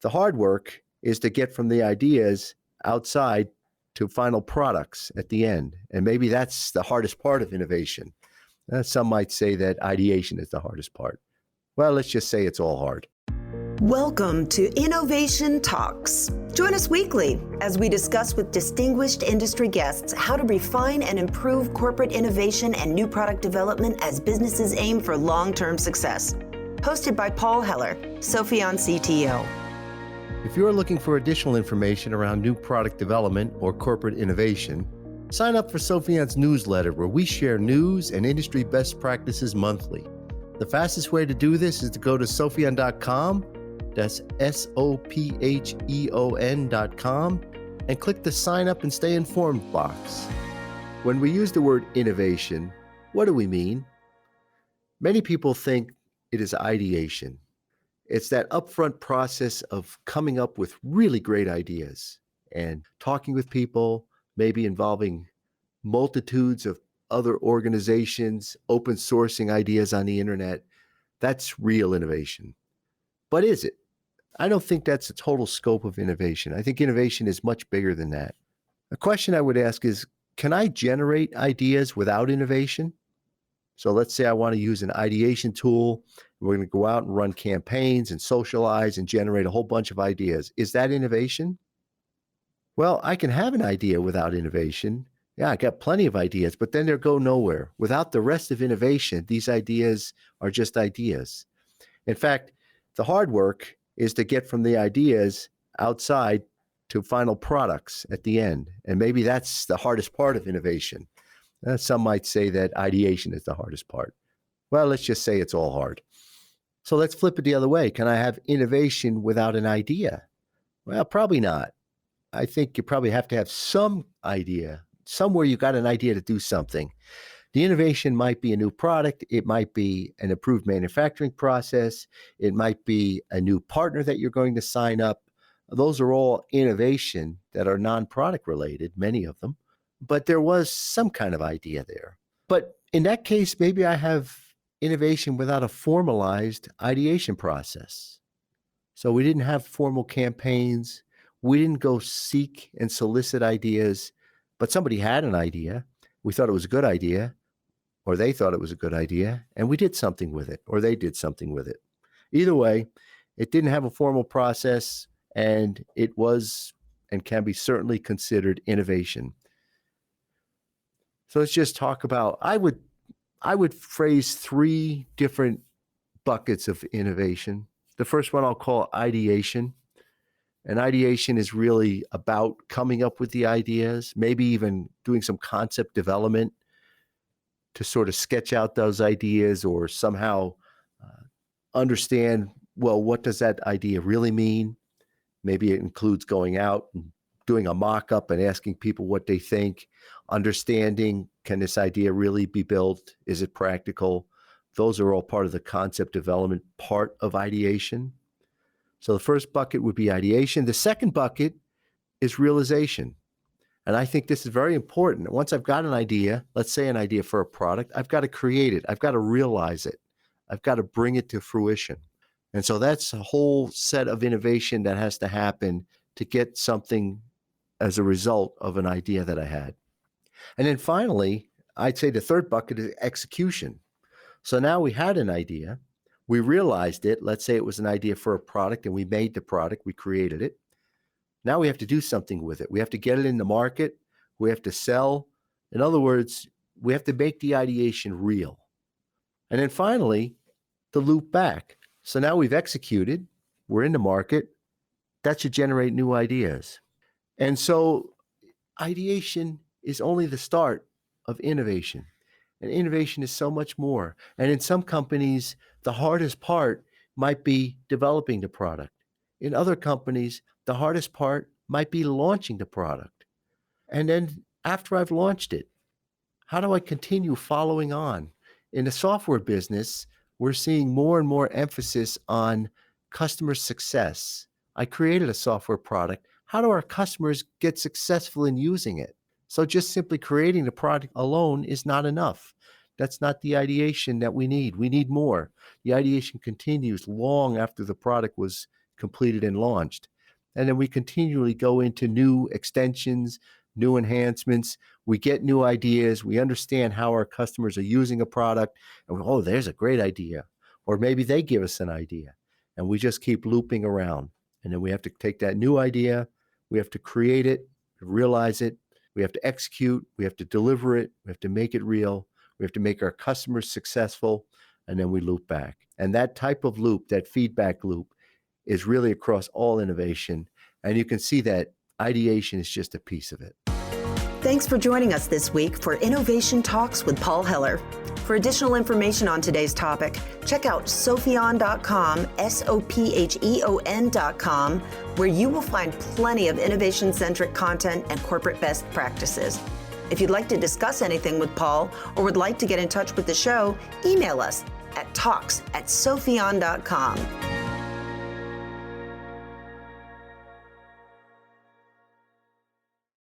The hard work is to get from the ideas outside to final products at the end. And maybe that's the hardest part of innovation. Some might say that ideation is the hardest part. Well, let's just say it's all hard. Welcome to Innovation Talks. Join us weekly as we discuss with distinguished industry guests how to refine and improve corporate innovation and new product development as businesses aim for long-term success. Hosted by Paul Heller, Sopheon CTO. If you're looking for additional information around new product development or corporate innovation, sign up for Sopheon's newsletter where we share news and industry best practices monthly. The fastest way to do this is to go to Sopheon.com, that's Sopheon.com, and click the sign up and stay informed box. When we use the word innovation, what do we mean? Many people think it is ideation. It's that upfront process of coming up with really great ideas and talking with people, maybe involving multitudes of other organizations, open sourcing ideas on the internet. That's real innovation. But is it? I don't think that's the total scope of innovation. I think innovation is much bigger than that. A question I would ask is, can I generate ideas without innovation? So let's say I want to use an ideation tool. We're going to go out and run campaigns and socialize and generate a whole bunch of ideas. Is that innovation? Well, I can have an idea without innovation. Yeah, I got plenty of ideas, but then they'll go nowhere. Without the rest of innovation, these ideas are just ideas. In fact, the hard work is to get from the ideas outside to final products at the end. And maybe that's the hardest part of innovation. Some might say that ideation is the hardest part. Well, let's just say it's all hard. So let's flip it the other way. Can I have innovation without an idea? Well, probably not. I think you probably have to have some idea. Somewhere you got an idea to do something. The innovation might be a new product. It might be an improved manufacturing process. It might be a new partner that you're going to sign up. Those are all innovation that are non-product related, many of them. But there was some kind of idea there. But in that case, maybe I have innovation without a formalized ideation process. So we didn't have formal campaigns. We didn't go seek and solicit ideas, but somebody had an idea. We thought it was a good idea, or they thought it was a good idea, and we did something with it, or they did something with it. Either way, it didn't have a formal process, and it was and can be certainly considered innovation. So let's just talk about, I would phrase three different buckets of innovation. The first one I'll call ideation. And ideation is really about coming up with the ideas, maybe even doing some concept development to sort of sketch out those ideas or somehow understand, well, what does that idea really mean? Maybe it includes going out and doing a mock-up and asking people what they think, understanding, can this idea really be built? Is it practical? Those are all part of the concept development part of ideation. So the first bucket would be ideation. The second bucket is realization. And I think this is very important. Once I've got an idea, let's say an idea for a product, I've got to create it. I've got to realize it. I've got to bring it to fruition. And so that's a whole set of innovation that has to happen to get something as a result of an idea that I had. And then finally, I'd say the third bucket is execution. So now we had an idea. We realized it. Let's say it was an idea for a product and we made the product, we created it. Now we have to do something with it. We have to get it in the market. We have to sell. In other words, we have to make the ideation real. And then finally, the loop back. So now we've executed, we're in the market. That should generate new ideas. And so ideation is only the start of innovation. And innovation is so much more. And in some companies, the hardest part might be developing the product. In other companies, the hardest part might be launching the product. And then after I've launched it, how do I continue following on? In the software business, we're seeing more and more emphasis on customer success. I created a software product. How do our customers get successful in using it? So just simply creating the product alone is not enough. That's not the ideation that we need. We need more. The ideation continues long after the product was completed and launched. And then we continually go into new extensions, new enhancements. We get new ideas. We understand how our customers are using a product. And we, oh, there's a great idea. Or maybe they give us an idea. And we just keep looping around. And then we have to take that new idea. We have to create it, realize it. We have to execute. We have to deliver it. We have to make it real. We have to make our customers successful. And then we loop back. And that type of loop, that feedback loop, is really across all innovation. And you can see that ideation is just a piece of it. Thanks for joining us this week for Innovation Talks with Paul Heller. For additional information on today's topic, check out sopheon.com, SOPHEON.com, where you will find plenty of innovation-centric content and corporate best practices. If you'd like to discuss anything with Paul or would like to get in touch with the show, email us at talks@sopheon.com.